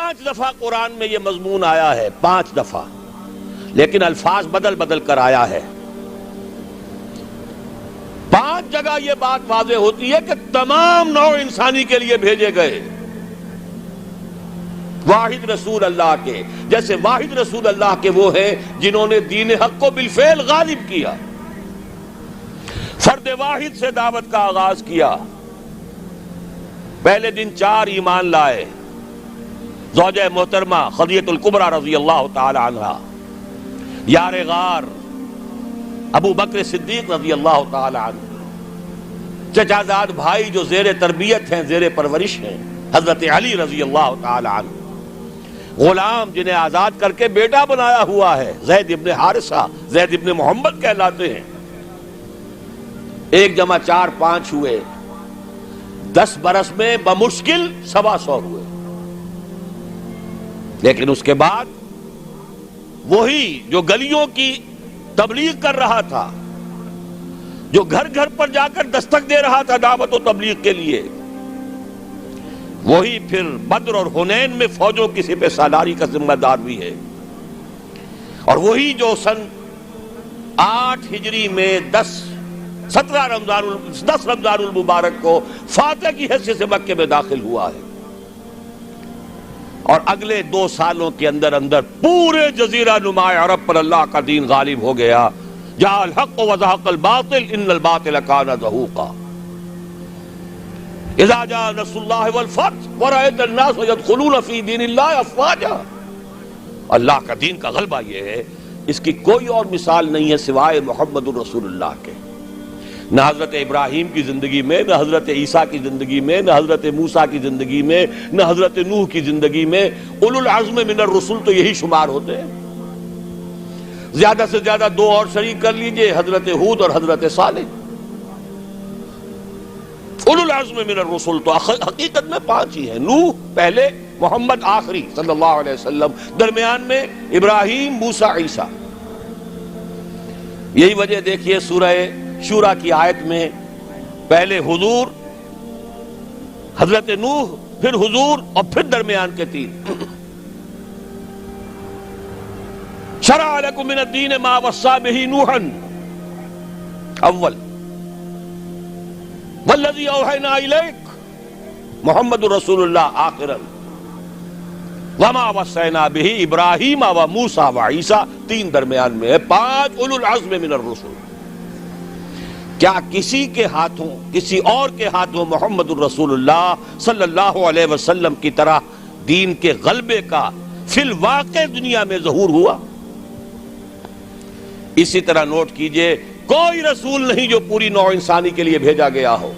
5 دفعہ قرآن میں یہ مضمون آیا ہے، 5 دفعہ، لیکن الفاظ بدل بدل کر آیا ہے۔ 5 جگہ یہ بات واضح ہوتی ہے کہ تمام نوع انسانی کے لیے بھیجے گئے، واحد رسول اللہ کے، جیسے واحد رسول اللہ کے وہ ہیں جنہوں نے دین حق کو بالفعل غالب کیا، فرد واحد سے دعوت کا آغاز کیا۔ پہلے دن 4 ایمان لائے، زوجہ محترمہ خدیجہ الکبریٰ رضی اللہ تعالی عنہا، یار غار ابو بکر صدیق رضی اللہ تعالی عنہ، چچا زاد بھائی جو زیر تربیت ہیں، زیر پرورش ہیں، حضرت علی رضی اللہ تعالی عنہ، غلام جنہیں آزاد کر کے بیٹا بنایا ہوا ہے، زید ابن حارثہ، زید ابن محمد کہلاتے ہیں۔ 1 جمع 4 5 ہوئے، 10 برس میں بمشکل 125 ہوئے۔ لیکن اس کے بعد وہی جو گلیوں کی تبلیغ کر رہا تھا، جو گھر گھر پر جا کر دستک دے رہا تھا دعوت و تبلیغ کے لیے، وہی پھر بدر اور حنین میں فوجوں کی سپہ سالاری کا ذمہ دار بھی ہے، اور وہی جو سن 8 ہجری میں 10 رمضان المبارک کو فاتح کی حیثیت سے مکے میں داخل ہوا ہے، اور اگلے 2 سالوں کے اندر اندر پورے جزیرہ نما عرب پر اللہ کا دین غالب ہو گیا۔ جاء الحق وزهق الباطل ان الباطل كان زهوقا اذا جاء نصر الله والفتح ورأيت الناس يدخلون في دين الله افواجا۔ اللہ کا دین کا غلبہ یہ ہے، اس کی کوئی اور مثال نہیں ہے سوائے محمد الرسول اللہ کے۔ نہ حضرت ابراہیم کی زندگی میں، نہ حضرت عیسیٰ کی زندگی میں، نہ حضرت موسیٰ کی زندگی میں، نہ حضرت نوح کی زندگی میں۔ اولو العزم من الرسل تو یہی شمار ہوتے ہیں، زیادہ سے زیادہ 2 اور شریک کر لیجئے، حضرت ہود اور حضرت صالح۔ اولو العزم من الرسل تو حقیقت میں 5 ہی ہیں، نوح پہلے، محمد آخری صلی اللہ علیہ وسلم، درمیان میں ابراہیم، موسیٰ، عیسیٰ۔ یہی وجہ دیکھیے سورہ شورا کی آیت میں پہلے حضور، حضرت نوح، پھر حضور، اور پھر درمیان کے 3۔ شرع لکم من الدین ما وصی بہ نوحا اول والذی اوحینا الیک محمد رسول اللہ آخرا وما وصینا بہ ابراہیم و موسیٰ و عیسیٰ، 3 درمیان میں ہے، 5 اولو العزم من الرسل۔ کیا کسی کے ہاتھوں، کسی اور کے ہاتھوں محمد الرسول اللہ صلی اللہ علیہ وسلم کی طرح دین کے غلبے کا فی الواقع دنیا میں ظہور ہوا؟ اسی طرح نوٹ کیجئے، کوئی رسول نہیں جو پوری نوع انسانی کے لیے بھیجا گیا ہو۔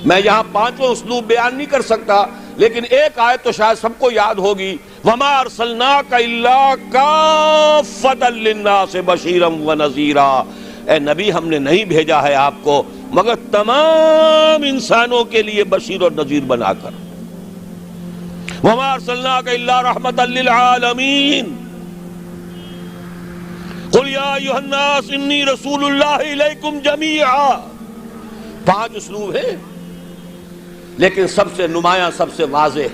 میں یہاں 5واں اسلوب بیان نہیں کر سکتا، لیکن ایک آیت تو شاید سب کو یاد ہوگی، وَمَا أَرْسَلْنَاكَ إِلَّا كَافَّةً لِلنَّاسِ بَشِيرًا وَنَذِيرًا۔ اے نبی، ہم نے نہیں بھیجا ہے آپ کو مگر تمام انسانوں کے لیے بشیر اور نذیر بنا کر۔ وَمَا أَرْسَلْنَاكَ إِلَّا رَحْمَةً لِلْعَالَمِينَ قُلْ يَا أَيُّهَا النَّاسُ إِنِّي رَسُولُ اللَّهِ إِلَيْكُمْ جَمِيعًا۔ 5 اسلوب ہیں، لیکن سب سے نمایاں، سب سے واضح،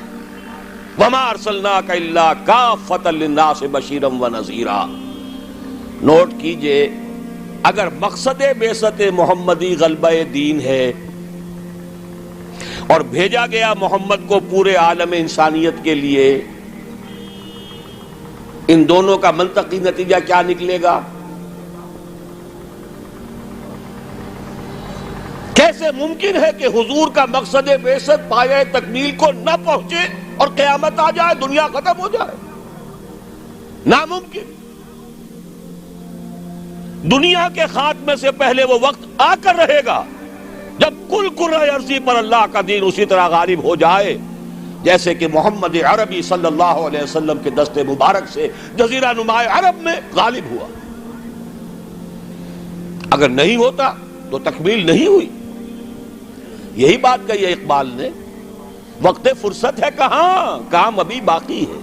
وَمَا أَرْسَلْنَاكَ إِلَّا كَافَّةً لِلنَّاسِ بَشِيرًا وَنَذِيرًا۔ نوٹ کیجئے، اگر مقصد بعثت محمدی غلبہ دین ہے اور بھیجا گیا محمد کو پورے عالم انسانیت کے لیے، ان دونوں کا منطقی نتیجہ کیا نکلے گا؟ کیسے ممکن ہے کہ حضور کا مقصد بعثت پایہ تکمیل کو نہ پہنچے اور قیامت آ جائے، دنیا ختم ہو جائے؟ ناممکن۔ دنیا کے خاتمے سے پہلے وہ وقت آ کر رہے گا جب کل کرۂ ارضی پر اللہ کا دین اسی طرح غالب ہو جائے جیسے کہ محمد عربی صلی اللہ علیہ وسلم کے دست مبارک سے جزیرہ نما عرب میں غالب ہوا۔ اگر نہیں ہوتا تو تکمیل نہیں ہوئی۔ یہی بات کہی ہے اقبال نے، وقت فرصت ہے کہاں، کام ابھی باقی ہے،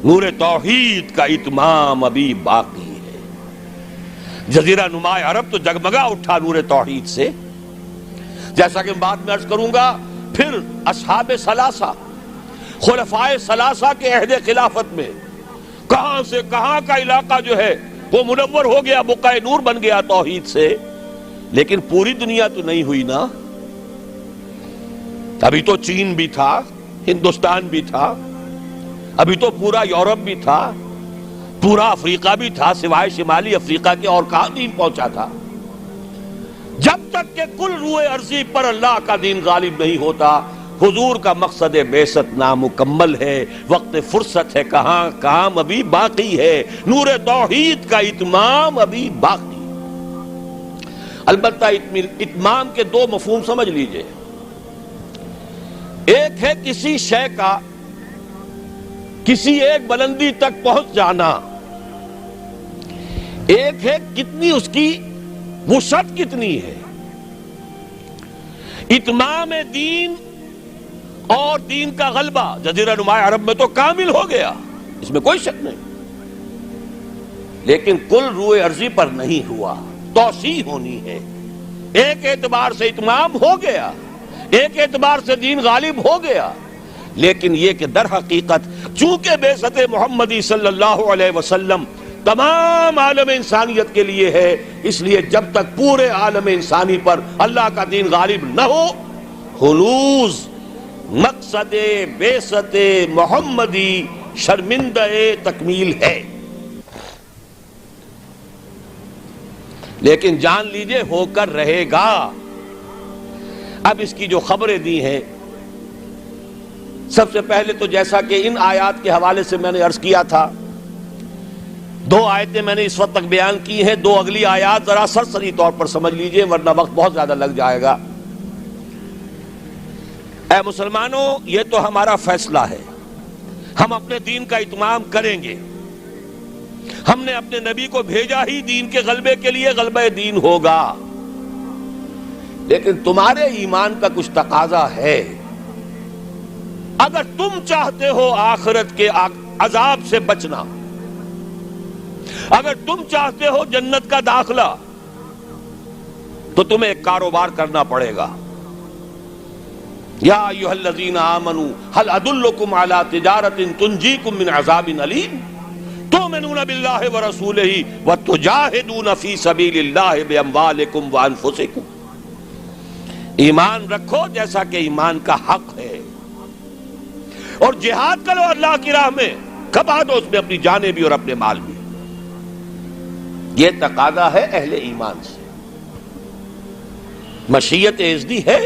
نور توحید کا اتمام ابھی باقی ہے۔ جزیرہ نما عرب تو جگمگا اٹھا نور توحید سے، جیسا کہ بعد میں عرض کروں گا۔ پھر اصحاب ثلاثہ خلفائے ثلاثہ کے عہد خلافت میں کہاں سے کہاں کا علاقہ جو ہے وہ منور ہو گیا، بقعہ نور بن گیا توحید سے، لیکن پوری دنیا تو نہیں ہوئی نا۔ ابھی تو چین بھی تھا، ہندوستان بھی تھا، ابھی تو پورا یورپ بھی تھا، پورا افریقہ بھی تھا، سوائے شمالی افریقہ کے اور کہاں دین پہنچا تھا؟ جب تک کہ کل روئے ارضی پر اللہ کا دین غالب نہیں ہوتا، حضور کا مقصد بعثت نامکمل ہے، وقت فرصت ہے کہاں، کام ابھی باقی ہے، نور توحید کا اتمام ابھی باقی۔ البتہ اتمام کے دو مفہوم سمجھ لیجئے، ایک ہے کسی شے کا کسی ایک بلندی تک پہنچ جانا، ایک ہے کتنی اس کی وسعت کتنی ہے۔ اتمام دین اور دین کا غلبہ جزیرہ نما عرب میں تو کامل ہو گیا، اس میں کوئی شک نہیں، لیکن کل روئے ارضی پر نہیں ہوا، توسیع ہونی ہے۔ ایک اعتبار سے اتمام ہو گیا، ایک اعتبار سے دین غالب ہو گیا، لیکن یہ کہ در حقیقت چونکہ بعثت محمدی صلی اللہ علیہ وسلم تمام عالم انسانیت کے لیے ہے، اس لیے جب تک پورے عالم انسانی پر اللہ کا دین غالب نہ ہو، حلوظ مقصد بعثت محمدی شرمندہ تکمیل ہے۔ لیکن جان لیجئے ہو کر رہے گا۔ اب اس کی جو خبریں دی ہیں، سب سے پہلے تو جیسا کہ ان آیات کے حوالے سے میں نے عرض کیا تھا، دو آیتیں میں نے اس وقت تک بیان کی ہیں، دو اگلی آیات ذرا سرسری طور پر سمجھ لیجئے ورنہ وقت بہت زیادہ لگ جائے گا۔ اے مسلمانوں، یہ تو ہمارا فیصلہ ہے، ہم اپنے دین کا اتمام کریں گے، ہم نے اپنے نبی کو بھیجا ہی دین کے غلبے کے لیے، غلبہ دین ہوگا، لیکن تمہارے ایمان کا کچھ تقاضا ہے۔ اگر تم چاہتے ہو آخرت کے عذاب سے بچنا، اگر تم چاہتے ہو جنت کا داخلہ، تو تمہیں ایک کاروبار کرنا پڑے گا۔ یا ایھا الذین آمنوا هل ادلکم علی تجارۃ تنجیکم من عذاب علیم تؤمنون باللہ ورسولہ وتجاہدون فی سبیل اللہ باموالکم وانفسکم۔ ایمان رکھو جیسا کہ ایمان کا حق ہے، اور جہاد کرو اللہ کی راہ میں، کھپا دو اس میں اپنی جانیں بھی اور اپنے مال بھی۔ یہ تقاضا ہے اہل ایمان سے۔ مشیت ازدی ہے،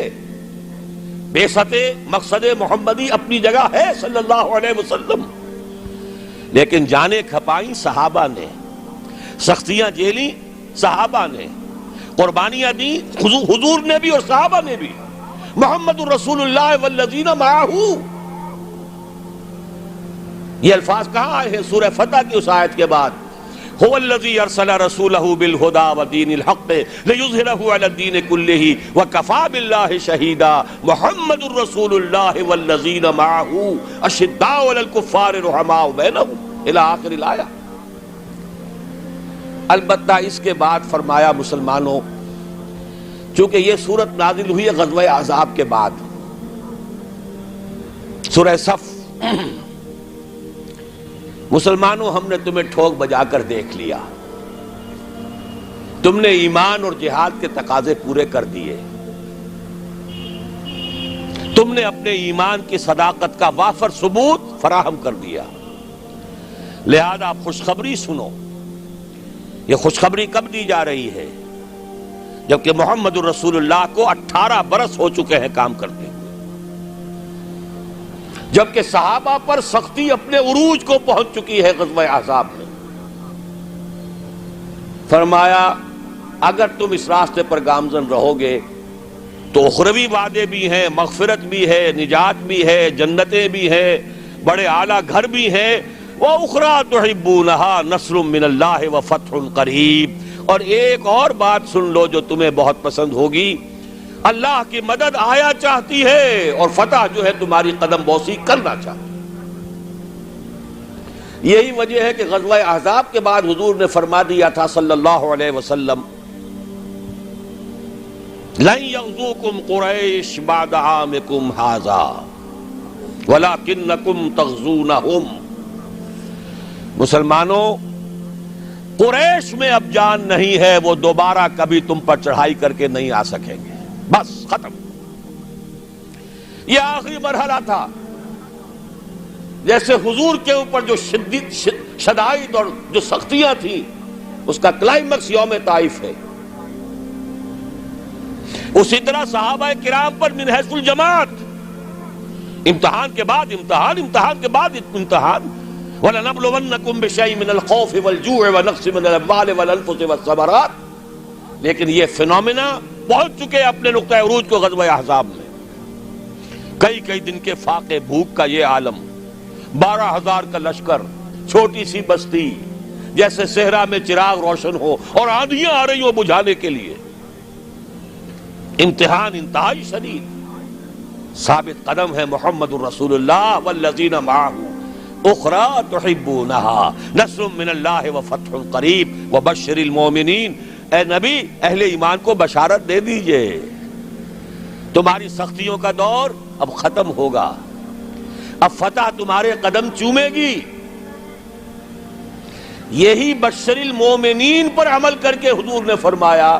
بعثت مقصد محمدی اپنی جگہ ہے صلی اللہ علیہ وسلم، لیکن جانیں کھپائیں صحابہ نے، سختیاں جھیلی صحابہ نے، قربانیاں دی حضور نے بھی اور صحابہ نے بھی۔ محمد الرسول اللہ والذین معہ، یہ الفاظ کہاں آئے ہیں؟ سورہ فتح کی اس آیت کے بعد، هو الذی ارسل رسولہ بالہدی ودین الحق لیظہرہ علی الدین کلہ وکفی باللہ شہیدا محمد الرسول اللہ والذین معہ اشداء علی الکفار رحماء بینہم الی آخر الآیہ۔ البتہ اس کے بعد فرمایا مسلمانوں، چونکہ یہ سورت نازل ہوئی ہے غزوہ احزاب کے بعد، سورہ صف، مسلمانوں ہم نے تمہیں ٹھوک بجا کر دیکھ لیا، تم نے ایمان اور جہاد کے تقاضے پورے کر دیے، تم نے اپنے ایمان کی صداقت کا وافر ثبوت فراہم کر دیا، لہذا خوشخبری سنو۔ یہ خوشخبری کب دی جا رہی ہے؟ جبکہ محمد الرسول اللہ کو 18 برس ہو چکے ہیں کام کرتے، جبکہ صحابہ پر سختی اپنے عروج کو پہنچ چکی ہے غزوہ احزاب میں۔ فرمایا اگر تم اس راستے پر گامزن رہو گے تو اخروی وعدے بھی ہیں، مغفرت بھی ہے، نجات بھی ہے، جنتیں بھی ہیں، بڑے اعلیٰ گھر بھی ہیں، وَأُخْرَىٰ تُحِبُّونَهَا نَصْرٌ مِّنَ اللَّهِ وَفَتْحٌ قَرِيبٌ، اور ایک اور بات سن لو جو تمہیں بہت پسند ہوگی، اللہ کی مدد آیا چاہتی ہے اور فتح جو ہے تمہاری قدم بوسی کرنا چاہتی۔ یہی وجہ ہے کہ غزوہ احزاب کے بعد حضور نے فرما دیا تھا صلی اللہ علیہ وسلم، لَن يَغْزُوكُمْ قُرَيْشٌ بَعْدَ عَامِكُمْ هَٰذَا، وَلَكِنَّكُمْ تَغْزُونَهُمْ. مسلمانوں، قریش میں اب جان نہیں ہے، وہ دوبارہ کبھی تم پر چڑھائی کر کے نہیں آ سکیں گے. بس ختم. یہ آخری مرحلہ تھا. جیسے حضور کے اوپر جو شدائد اور جو سختیاں تھیں، اس کا کلائمیکس یوم طائف ہے. اسی طرح صحابہ کرام پر من حیث الجماعت امتحان کے بعد امتحان، امتحان کے بعد امتحان. وَلَنَبْلُوَنَّكُمْ بِشَيْءٍ مِّنَ الْخَوْفِ وَالْجُوعِ وَنَقْصٍ مِّنَ الْأَمْوَالِ وَالْأَنفُسِ وَالثَّمَرَاتِ. لیکن یہ فنومینا پہنچ چکے اپنے نقطہ عروج کو غزوہ احزاب میں. کئی دن کے فاقے بھوک کا یہ عالم، 12,000 کا لشکر، چھوٹی سی بستی، جیسے صحرا میں چراغ روشن ہو اور آندھیاں آ رہی ہوں بجھانے کے لیے. امتحان انتہائی شدید. ثابت قدم ہے محمد الرسول اللہ والذین معہ اخری تحبونها نصر من اللہ وفتح قریب وبشر المؤمنین. اے نبی، اہل ایمان کو بشارت دے دیجئے، تمہاری سختیوں کا دور اب ختم ہوگا، اب فتح تمہارے قدم چومے گی. یہی بشر المؤمنین پر عمل کر کے حضور نے فرمایا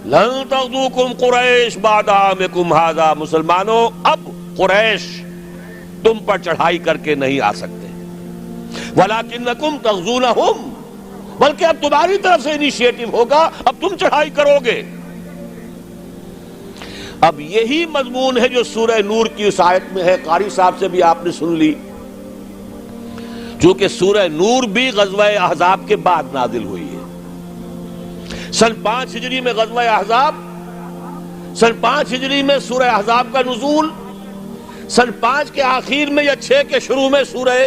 لن تغزوکم قریش بعد عامکم ھذا. مسلمانوں، اب قریش تم پر چڑھائی کر کے نہیں آ سکتے. وَلَكِنَّكُمْ تَغْزُونَهُمْ. بلکہ اب تمہاری طرف سے انیشیٹو ہوگا، اب تم چڑھائی کرو گے. اب یہی مضمون ہے جو سورہ نور کی اس آیت میں ہے. قاری صاحب سے بھی آپ نے سن لی، چونکہ سورہ نور بھی غزوہ احزاب کے بعد نازل ہوئی ہے. سن 5 ہجری میں غزوہ احزاب، سن 5 ہجری میں سورہ احزاب کا نزول، سن 5 کے آخر میں یا 6 کے شروع میں سورہ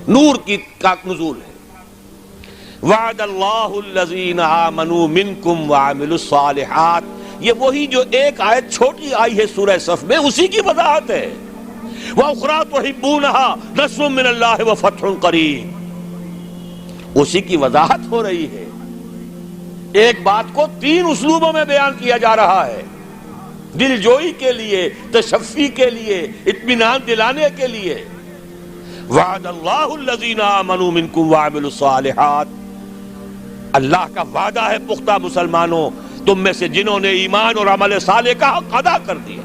نور کا نزول ہے. وعد اللہ الذین آمنوا منکم وعملوا الصالحات. یہ وہی جو ایک آیت چھوٹی آئی ہے سورہ صف میں، اسی کی وضاحت ہے. وَأُخْرَىٰ تُحِبُّونَهَا نَصْرٌ مِّنَ اللَّهِ وَفَتْحٌ قَرِيبٌ. اسی کی وضاحت ہو رہی ہے. ایک بات کو 3 اسلوبوں میں بیان کیا جا رہا ہے، دل جوئی کے لیے، تشفی کے لیے، اطمینان دلانے کے لیے. وعد اللہ الذین آمنوا منکم وعملوا الصالحات. اللہ کا وعدہ ہے پختہ مسلمانوں، تم میں سے جنہوں نے ایمان اور عمل صالح کا حق ادا کر دیا.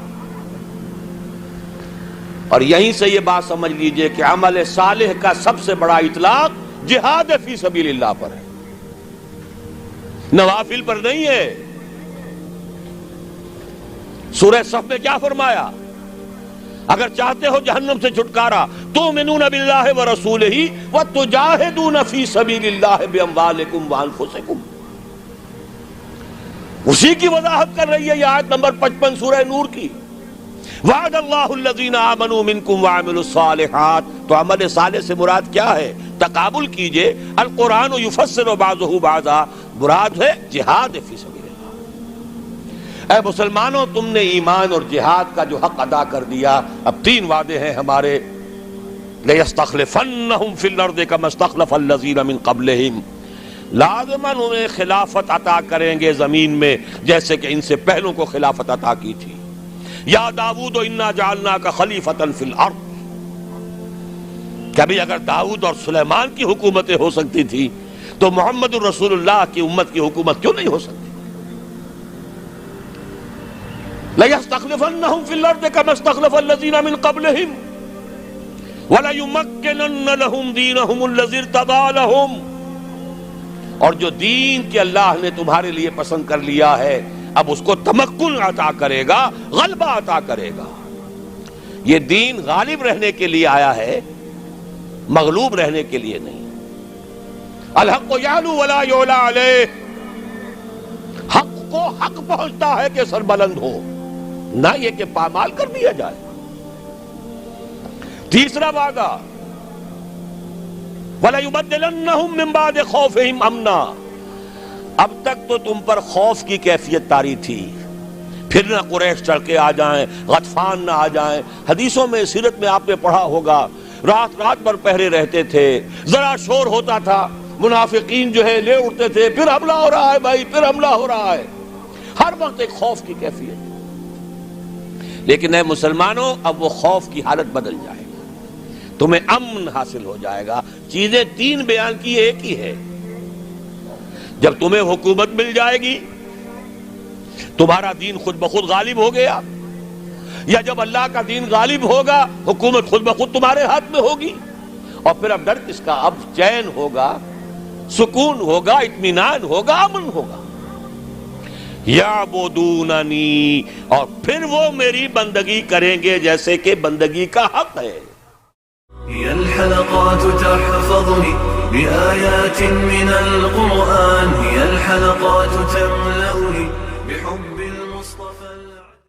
اور یہیں سے یہ بات سمجھ لیجئے کہ عمل صالح کا سب سے بڑا اطلاق جہاد فی سبیل اللہ پر ہے، نوافل پر نہیں ہے. سورہ صف میں کیا فرمایا؟ اگر چاہتے ہو جہنم سے چھٹکارا تؤمنون باللہ ورسولہ وتجاہدون فی سبیل اللہ باموالکم وانفسکم. اسی کی وضاحت کر رہی ہے یہ آیت نمبر 55 سورہ نور کی. وعد اللہ الذین آمنوا منکم وعملوا الصالحات. تو عمل صالح سے مراد کیا ہے؟ تقابل کیجئے، القرآن یفسر بعضہ بعضا، مراد ہے جہاد فی سبیل اللہ. اے مسلمانوں، تم نے ایمان اور جہاد کا جو حق ادا کر دیا. اب 3 وعدے ہیں ہمارے. لَيَسْتَخْلِفَنَّهُمْ فِي الْأَرْضِ كَمَا اسْتَخْلَفَ الَّذِينَ مِن قَبْلِهِمْ. لازماً انہیں خلافت عطا کریں گے زمین میں جیسے کہ ان سے پہلوں کو خلافت عطا کی تھی. یا داؤد انا جعلناک خلیفۃ فی الارض. کبھی اگر داؤد اور سلیمان کی حکومتیں ہو سکتی تھی تو محمد الرسول اللہ کی امت کی حکومت کیوں نہیں ہو سکتی؟ لَيَسْتَخْلِفَنَّهُمْ فِي الْأَرْضِ كَمَا اسْتَخْلَفَ الَّذِينَ مِن قَبْلِهِمْ وَلَيُمَكِّنَنَّ لَهُمْ دِينَهُمُ الَّذِي ارْتَضَىٰ لَهُمْ. اور جو دین کے اللہ نے تمہارے لیے پسند کر لیا ہے اب اس کو تمکن عطا کرے گا، غلبہ عطا کرے گا. یہ دین غالب رہنے کے لیے آیا ہے، مغلوب رہنے کے لیے نہیں. الحق یعلو ولا یعلی علیہ. حق کو حق پہنچتا ہے کہ سر بلند ہو، نہ یہ کہ پامال کر دیا جائے. تیسرا وعدہ وَلَيُبَدِّلَنَّهُمْ مِن بَعْدِ خَوْفِهِمْ أَمْنًا. اب تک تو تم پر خوف کی کیفیت طاری تھی، پھر نہ قریش چڑھ کے آ جائیں، غطفان نہ آ جائیں. حدیثوں میں، سیرت میں آپ نے پڑھا ہوگا، رات رات بھر پہرے رہتے تھے. ذرا شور ہوتا تھا منافقین جو ہے لے اٹھتے تھے، پھر حملہ ہو رہا ہے بھائی، پھر حملہ ہو رہا ہے. ہر وقت ایک خوف کی کیفیت. لیکن اے مسلمانوں اب وہ خوف کی حالت بدل جائے گا، تمہیں امن حاصل ہو جائے گا۔ چیزیں تین بیان کی ایک ہی ہے۔ جب تمہیں حکومت مل جائے گی، تمہارا دین خود بخود غالب ہو گیا، یا جب اللہ کا دین غالب ہوگا حکومت خود بخود تمہارے ہاتھ میں ہوگی، اور پھر اب ڈر کس کا؟ اب چین ہوگا، سکون ہوگا، اطمینان ہوگا، امن ہوگا۔ یعبدوننی، اور پھر وہ میری بندگی کریں گے جیسے کہ بندگی کا حق ہے۔ هي الحلقات تحفظني بآيات من القرآن، هي الحلقات تملأني